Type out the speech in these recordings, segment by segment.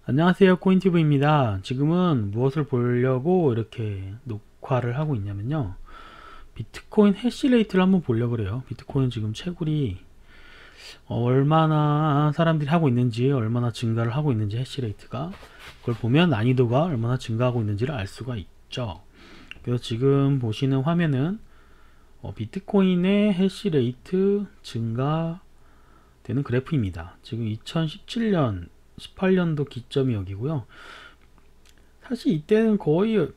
안녕하세요, 코인튜브입니다. 지금은 무엇을 보려고 이렇게 녹화를 하고 있냐면요, 비트코인 해시레이트를 한번 보려고 그래요. 비트코인 지금 채굴이 얼마나 사람들이 하고 있는지, 얼마나 증가를 하고 있는지, 해시레이트가 그걸 보면 난이도가 얼마나 증가하고 있는지를 알 수가 있죠. 그래서 지금 보시는 화면은 비트코인의 해시레이트 증가되는 그래프입니다. 지금 2017년 18년도 기점이 여기고요. 사실 이때는 거의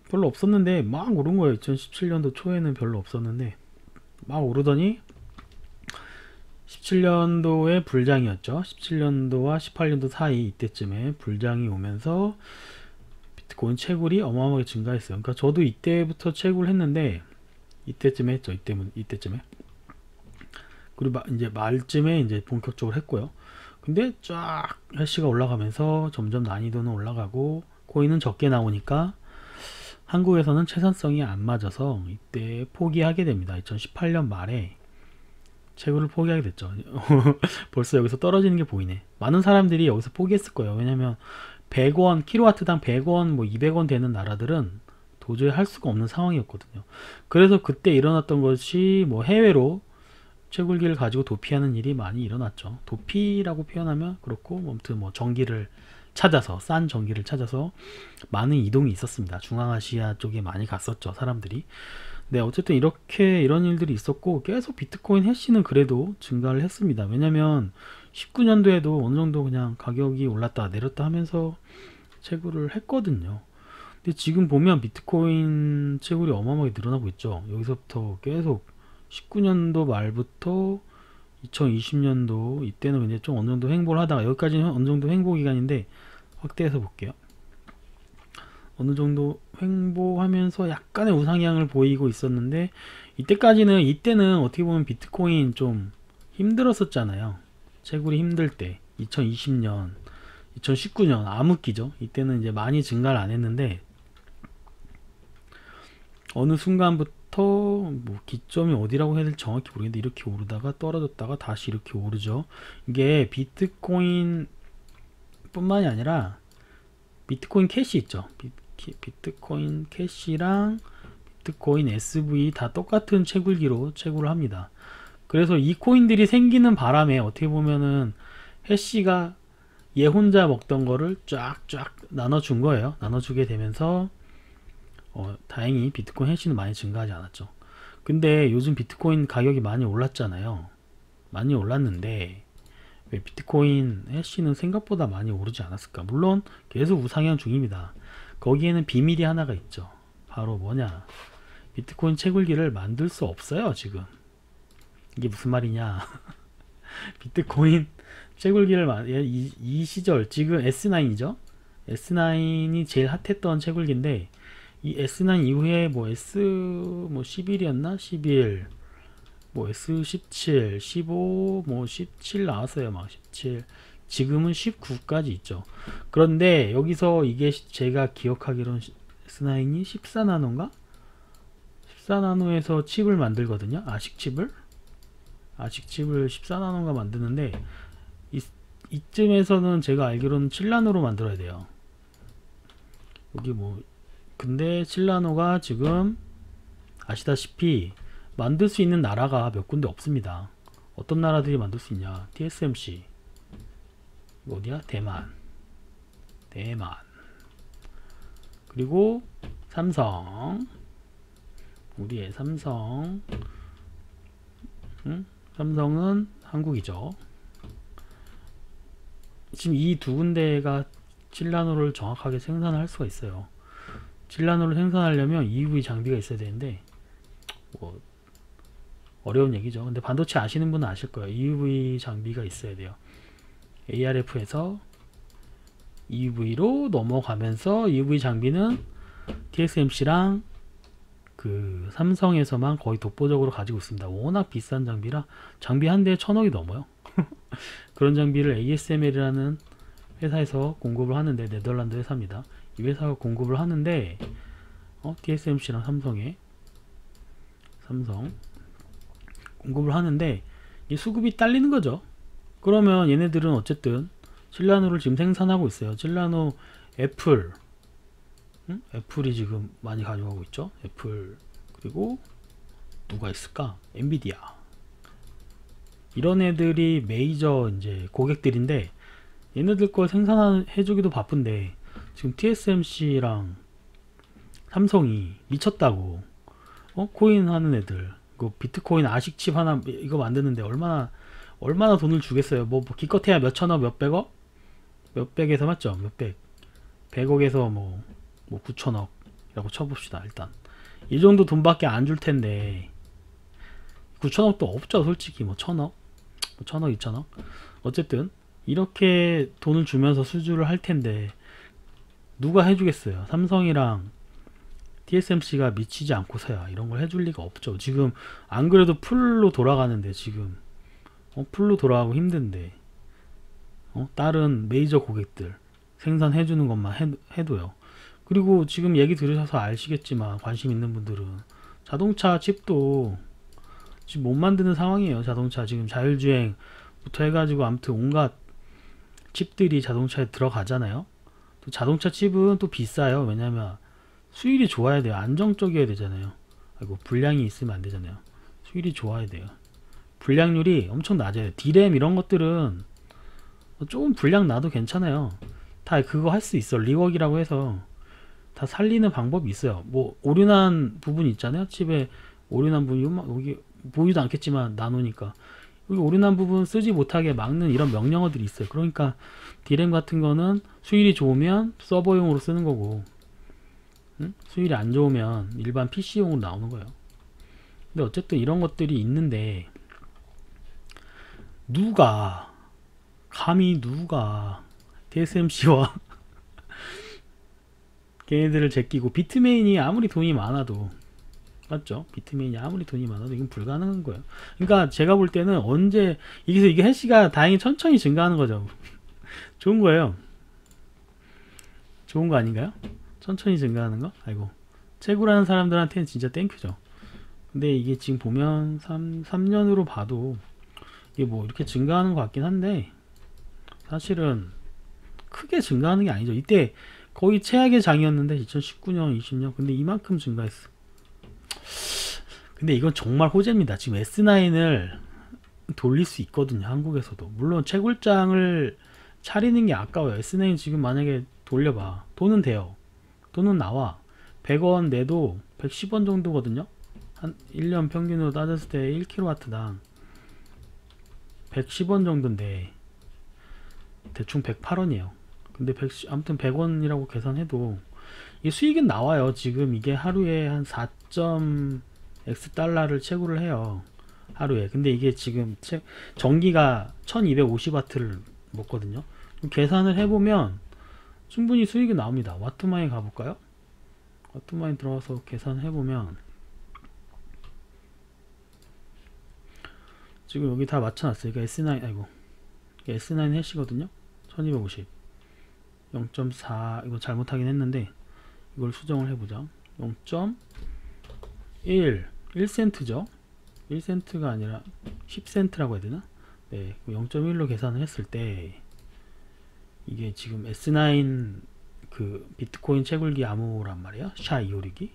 별로 없었는데 막 오른 거예요. 2017년도 초에는 별로 없었는데 막 오르더니 17년도에 불장이었죠. 17년도와 18년도 사이 이때쯤에 불장이 오면서 비트코인 채굴이 어마어마하게 증가했어요. 그러니까 저도 이때부터 채굴 했는데 이때쯤에 했죠. 이때쯤에. 그리고 이제 말쯤에 이제 본격적으로 했고요. 근데 쫙 해시가 올라가면서 점점 난이도는 올라가고 코인은 적게 나오니까 한국에서는 채산성이 안 맞아서 이때 포기하게 됩니다. 2018년 말에 채굴을 포기하게 됐죠. 벌써 여기서 떨어지는 게 보이네. 많은 사람들이 여기서 포기했을 거예요. 왜냐면 100원, 킬로와트당 100원, 뭐 200원 되는 나라들은 도저히 할 수가 없는 상황이었거든요. 그래서 그때 일어났던 것이 뭐 해외로 채굴기를 가지고 도피하는 일이 많이 일어났죠. 도피라고 표현하면 그렇고, 아무튼 뭐 전기를 찾아서, 싼 전기를 찾아서 많은 이동이 있었습니다. 중앙아시아 쪽에 많이 갔었죠, 사람들이. 네, 어쨌든 이렇게 이런 일들이 있었고, 계속 비트코인 해시는 그래도 증가를 했습니다. 왜냐면 19년도에도 어느 정도 그냥 가격이 올랐다 내렸다 하면서 채굴을 했거든요. 근데 지금 보면 비트코인 채굴이 어마어마하게 늘어나고 있죠. 여기서부터 계속 19년도 말부터 2020년도 이때는 이제 좀 어느 정도 횡보를 하다가 여기까지는 어느 정도 횡보 기간인데 확대해서 볼게요. 어느 정도 횡보하면서 약간의 우상향을 보이고 있었는데 이때는 어떻게 보면 비트코인 좀 힘들었었잖아요. 채굴이 힘들 때 2020년 2019년 암흑기죠. 이때는 이제 많이 증가를 안 했는데 어느 순간부터 뭐 기점이 어디라고 해야 될지 정확히 모르겠는데 이렇게 오르다가 떨어졌다가 다시 이렇게 오르죠. 이게 비트코인 뿐만이 아니라 비트코인 캐시 있죠. 비트코인 캐시랑 비트코인 SV 다 똑같은 채굴기로 채굴을 합니다. 그래서 이 코인들이 생기는 바람에 어떻게 보면은 해시가 얘 혼자 먹던 거를 쫙쫙 나눠준 거예요. 나눠주게 되면서 다행히 비트코인 해시는 많이 증가하지 않았죠. 근데 요즘 비트코인 가격이 많이 올랐잖아요. 많이 올랐는데 왜 비트코인 해시는 생각보다 많이 오르지 않았을까? 물론 계속 우상향 중입니다. 거기에는 비밀이 하나가 있죠. 바로 뭐냐? 비트코인 채굴기를 만들 수 없어요, 지금. 이게 무슨 말이냐? 비트코인 채굴기를 이 시절 지금 S9이죠? S9이 제일 핫했던 채굴기인데 이 S9 이후에 뭐 S 뭐 11이었나? 11 뭐 S17, 15, 뭐 17 나왔어요. 막 17. 지금은 19까지 있죠. 그런데 여기서 이게 제가 기억하기로는 S9이 14나노인가? 14나노에서 칩을 만들거든요. 아식칩을 14나노가 만드는데 이쯤에서는 제가 알기로는 7나노로 만들어야 돼요. 여기 뭐 근데 7나노가 지금 아시다시피 만들 수 있는 나라가 몇 군데 없습니다. 어떤 나라들이 만들 수 있냐? TSMC 어디야? 대만 그리고 삼성, 우리의 삼성, 삼성은 한국이죠. 지금 이 두 군데가 7나노를 정확하게 생산할 수가 있어요. 7나노를 생산하려면 EUV 장비가 있어야 되는데 뭐 어려운 얘기죠. 근데 반도체 아시는 분은 아실 거예요. EUV 장비가 있어야 돼요. ARF에서 EUV로 넘어가면서 EUV 장비는 TSMC랑 그 삼성에서만 거의 독보적으로 가지고 있습니다. 워낙 비싼 장비라 장비 한 대에 1000억이 넘어요. 그런 장비를 ASML이라는 회사에서 공급을 하는데, 네덜란드 회사입니다. 이 회사가 공급을 하는데 TSMC랑 삼성 공급을 하는데 이 수급이 딸리는 거죠. 그러면 얘네들은 어쨌든 찔라노를 지금 생산하고 있어요. 찔라노 애플, 애플이 지금 많이 가져가고 있죠. 애플, 그리고 누가 있을까? 엔비디아. 이런 애들이 메이저 이제 고객들인데, 얘네들 걸 생산해주기도 바쁜데 지금 TSMC랑 삼성이 미쳤다고 코인 하는 애들, 그 비트코인 아식칩 하나 이거 만드는데 얼마나 돈을 주겠어요. 뭐 기껏해야 몇천억 몇백억, 몇백에서 맞죠, 몇백, 백억에서 뭐 9천억이라고 쳐봅시다. 일단 이 정도 돈밖에 안 줄 텐데, 9천억도 없죠 솔직히. 뭐 천억, 천억 2천억, 어쨌든 이렇게 돈을 주면서 수주를 할 텐데 누가 해주겠어요. 삼성이랑 TSMC가 미치지 않고서야 이런 걸 해줄 리가 없죠. 지금 안 그래도 풀로 돌아가는데, 지금 풀로 돌아가고 힘든데 다른 메이저 고객들 생산해주는 것만 해도요. 그리고 지금 얘기 들으셔서 아시겠지만, 관심 있는 분들은 자동차 칩도 지금 못 만드는 상황이에요. 자동차 지금 자율주행부터 해가지고 아무튼 온갖 칩들이 자동차에 들어가잖아요. 또 자동차 칩은 또 비싸요. 왜냐면 수율이 좋아야 돼요. 안정적이어야 되잖아요. 아이고, 불량이 있으면 안 되잖아요. 수율이 좋아야 돼요. 불량률이 엄청 낮아요. D램 이런 것들은 조금 불량 나도 괜찮아요. 다 그거 할 수 있어. 리웍이라고 해서 다 살리는 방법이 있어요. 뭐 오류난 부분 있잖아요. 칩에 오류난 부분이 여기 보이지도 않겠지만 나노니까 여기 오류난 부분 쓰지 못하게 막는 이런 명령어들이 있어요. 그러니까 D램 같은 거는 수율이 좋으면 서버용으로 쓰는 거고, 수율이 안 좋으면 일반 PC용으로 나오는 거예요. 근데 어쨌든 이런 것들이 있는데, 감히 누가 TSMC와 걔네들을 제끼고, 비트메인이 아무리 돈이 많아도, 맞죠? 비트메인이 아무리 돈이 많아도 이건 불가능한 거예요. 그러니까 제가 볼 때는 이게 해시가 다행히 천천히 증가하는 거죠. 좋은 거예요. 좋은 거 아닌가요? 천천히 증가하는 거? 아이고, 채굴하는 사람들한테는 진짜 땡큐죠. 근데 이게 지금 보면 3년으로 봐도 이게 뭐 이렇게 증가하는 것 같긴 한데, 사실은 크게 증가하는 게 아니죠. 이때 거의 최악의 장이었는데 2019년 20년 근데 이만큼 증가했어. 근데 이건 정말 호재입니다. 지금 S9을 돌릴 수 있거든요. 한국에서도. 물론 채굴장을 차리는 게 아까워요. S9 지금 만약에 돌려봐, 돈은 돼요. 돈은 나와. 100원 내도 110원 정도거든요. 한 1년 평균으로 따졌을 때 1kW당 110원 정도인데 대충 108원이에요. 근데 아무튼 100원이라고 계산해도 이 수익은 나와요. 지금 이게 하루에 한 4.x 달러를 채굴을 해요. 하루에. 근데 이게 지금 전기가 1250W를 먹거든요. 계산을 해보면 충분히 수익이 나옵니다. 와트마인 가볼까요? 와트마인 들어가서 계산해보면 지금 여기 다 맞춰놨어요. 그러니까 S9, 아이고, S9 해시거든요. 1250 0.4, 이거 잘못하긴 했는데 이걸 수정을 해보자. 0.1 1센트죠. 1센트가 아니라 10센트라고 해야 되나? 네, 0.1로 계산을 했을 때 이게 지금 S9 그 비트코인 채굴기 암호란 말이야. SHA-256이.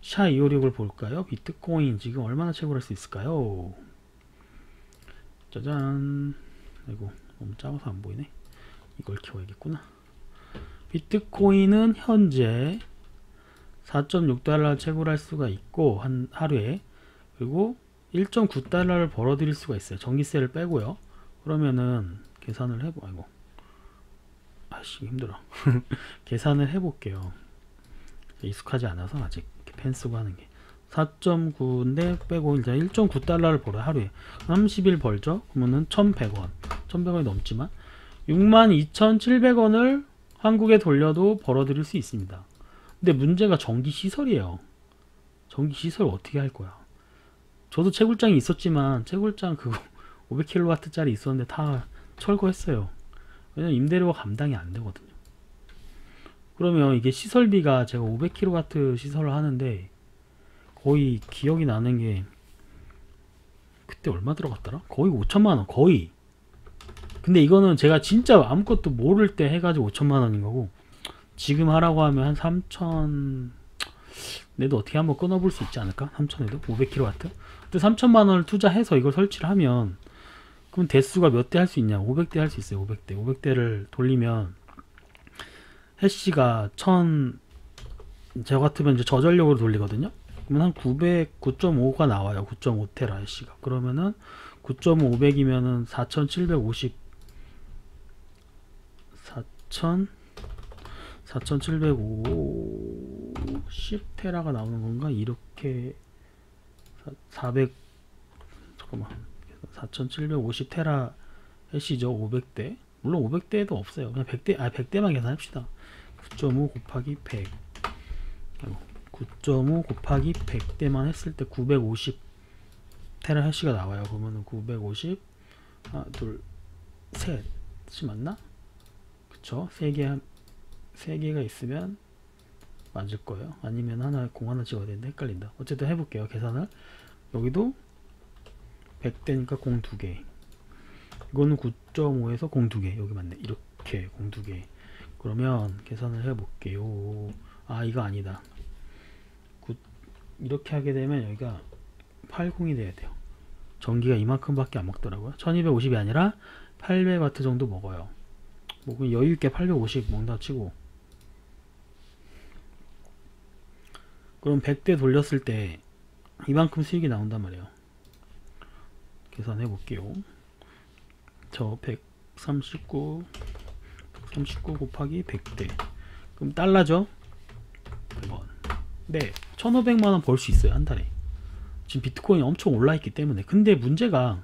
SHA-256을 볼까요? 비트코인 지금 얼마나 채굴할 수 있을까요? 짜잔. 아이고, 너무 작아서 안 보이네. 이걸 키워야겠구나. 비트코인은 현재 4.6달러 채굴할 수가 있고, 하루에. 그리고 1.9달러를 벌어들일 수가 있어요. 전기세를 빼고요. 그러면은 계산을 아이고, 아씨 힘들어. 계산을 해볼게요. 익숙하지 않아서 아직 펜 쓰고 하는 게. 4.9인데 빼고 이제 1.9달러를 벌어요. 하루에 30일 벌죠. 그러면은 1100원 1100원이 넘지만 62,700원을 한국에 돌려도 벌어들일 수 있습니다. 근데 문제가 전기시설이에요. 전기시설 어떻게 할 거야? 저도 채굴장이 있었지만 채굴장 그거 500kW 짜리 있었는데 다 철거했어요. 왜냐면 임대료가 감당이 안 되거든요. 그러면 이게 시설비가, 제가 500kW 시설을 하는데 거의 기억이 나는 게 그때 얼마 들어갔더라? 거의 5천만원. 거의 근데 이거는 제가 진짜 아무것도 모를 때 해가지고 5천만 원인 거고, 지금 하라고 하면 한 3천 내도 어떻게 한번 끊어볼 수 있지 않을까? 3천에도 500kW. 근데 3천만 원을 투자해서 이걸 설치를 하면, 그럼 대수가 몇 대 할 수 있냐? 500대 할 수 있어요. 500대 500대를 돌리면 해시가 1000, 저 같으면 이제 저전력으로 돌리거든요. 그러면 한 909.5가 나와요. 9.5테라 해시가. 그러면은 9.500이면은 4750, 4750테라가 나오는 건가? 이렇게 400, 잠깐만, 4750테라 해시죠. 500대. 물론 500대도 없어요. 그냥 100대, 100대만 계산합시다. 9.5 곱하기 100, 9.5 곱하기 100대만 했을 때 950 테라 해시가 나와요. 그러면은 950, 하나, 둘, 셋이 맞나? 그쵸? 3개가 있으면 맞을 거예요. 아니면 공 하나 찍어야 되는데 헷갈린다. 어쨌든 해볼게요. 계산을. 여기도 100대니까 공 2개. 이거는 9.5에서 공 2개. 여기 맞네. 이렇게 공 2개. 그러면 계산을 해볼게요. 아, 이거 아니다. 이렇게 하게 되면 여기가 80이 돼야 돼요. 전기가 이만큼 밖에 안 먹더라고요. 1250이 아니라 800W 정도 먹어요. 뭐 여유있게 850 먹는다 치고, 그럼 100대 돌렸을 때 이만큼 수익이 나온단 말이에요. 계산해 볼게요. 저 139 곱하기 100대, 그럼 달러죠? 100원. 네, 1500만원 벌 수 있어요. 한 달에. 지금 비트코인이 엄청 올라 있기 때문에. 근데 문제가,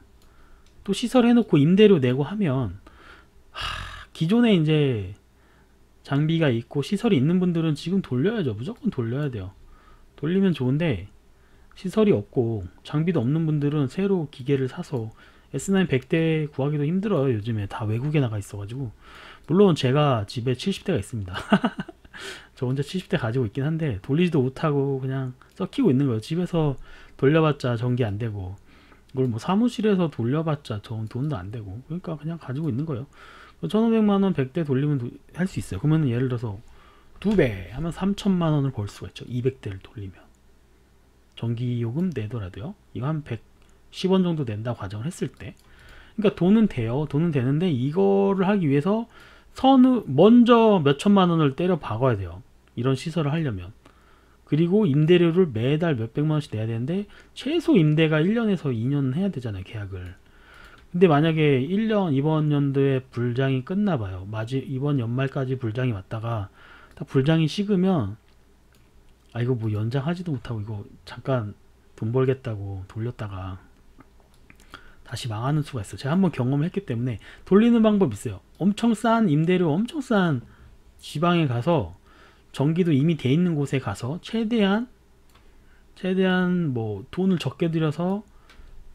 또 시설 해놓고 임대료 내고 하면, 기존에 이제 장비가 있고 시설이 있는 분들은 지금 돌려야죠. 무조건 돌려야 돼요. 돌리면 좋은데, 시설이 없고 장비도 없는 분들은 새로 기계를 사서 S9 100대 구하기도 힘들어요. 요즘에 다 외국에 나가 있어가지고. 물론 제가 집에 70대가 있습니다. 저 혼자 70대 가지고 있긴 한데 돌리지도 못하고 그냥 썩히고 있는 거예요. 집에서 돌려봤자 전기 안 되고, 이걸 뭐 사무실에서 돌려봤자 돈도 안 되고, 그러니까 그냥 가지고 있는 거예요. 1500만원 100대 돌리면 할 수 있어요. 그러면 예를 들어서 2배 하면 3000만원을 벌 수가 있죠. 200대를 돌리면. 전기요금 내더라도요. 이거 한 110원 정도 낸다 과정을 했을 때. 그러니까 돈은 돼요. 돈은 되는데 이거를 하기 위해서 먼저 몇천만원을 때려 박아야 돼요. 이런 시설을 하려면. 그리고 임대료를 매달 몇백만원씩 내야 되는데, 최소 임대가 1년에서 2년 해야 되잖아요. 계약을. 근데 만약에 1년, 이번 연도에 불장이 끝나봐요. 이번 연말까지 불장이 왔다가 딱 불장이 식으면, 이거 뭐 연장하지도 못하고 이거 잠깐 돈 벌겠다고 돌렸다가 다시 망하는 수가 있어요. 제가 한번 경험을 했기 때문에. 돌리는 방법이 있어요. 엄청 싼 임대료, 엄청 싼 지방에 가서, 전기도 이미 돼 있는 곳에 가서 최대한 뭐 돈을 적게 들여서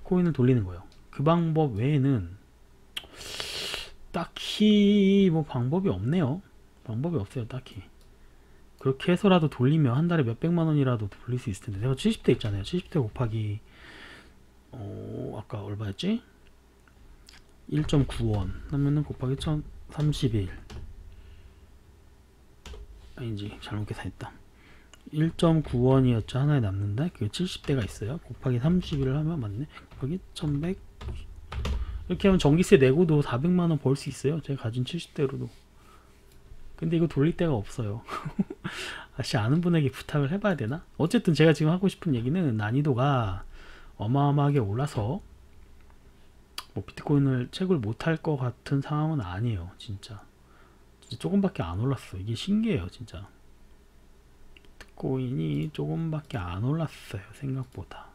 코인을 돌리는 거예요. 그 방법 외에는 딱히 뭐 방법이 없네요. 방법이 없어요. 딱히. 그렇게 해서라도 돌리면 한 달에 몇백만원이라도 돌릴 수 있을 텐데. 내가 70대 있잖아요. 70대 곱하기 아까 얼마였지? 1.9원 하면은 곱하기 1031, 아니지, 잘못 계산했다. 1.9원이었죠. 하나에 남는다. 그게 70대가 있어요. 곱하기 31을 하면 맞네. 곱하기 1100, 이렇게 하면 전기세 내고도 400만원 벌 수 있어요. 제가 가진 70대로도. 근데 이거 돌릴 데가 없어요. 다시 아는 분에게 부탁을 해봐야 되나? 어쨌든 제가 지금 하고 싶은 얘기는, 난이도가 어마어마하게 올라서 뭐 비트코인을 채굴 못할 것 같은 상황은 아니에요. 진짜 조금밖에 안 올랐어. 이게 신기해요. 진짜 비트코인이 조금밖에 안 올랐어요. 생각보다.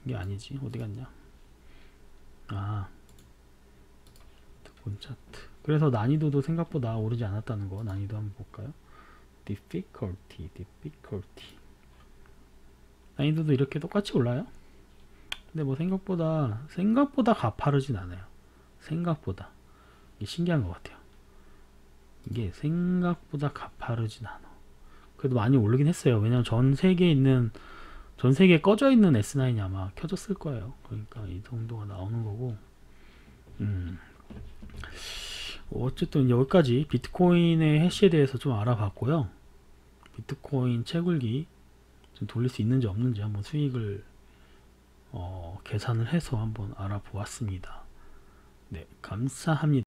이게 아니지. 어디 갔냐. 비트코인 차트. 그래서 난이도도 생각보다 오르지 않았다는 거. 난이도 한번 볼까요? difficulty. 난이도도 이렇게 똑같이 올라요. 근데 뭐 생각보다 가파르진 않아요. 생각보다. 이게 신기한 것 같아요. 이게 생각보다 가파르진 않아. 그래도 많이 오르긴 했어요. 왜냐면 전 세계에 꺼져 있는 S9이 아마 켜졌을 거예요. 그러니까 이 정도가 나오는 거고. 어쨌든 여기까지 비트코인의 해시에 대해서 좀 알아봤고요. 비트코인 채굴기 좀 돌릴 수 있는지 없는지 한번 수익을 계산을 해서 한번 알아보았습니다. 네, 감사합니다.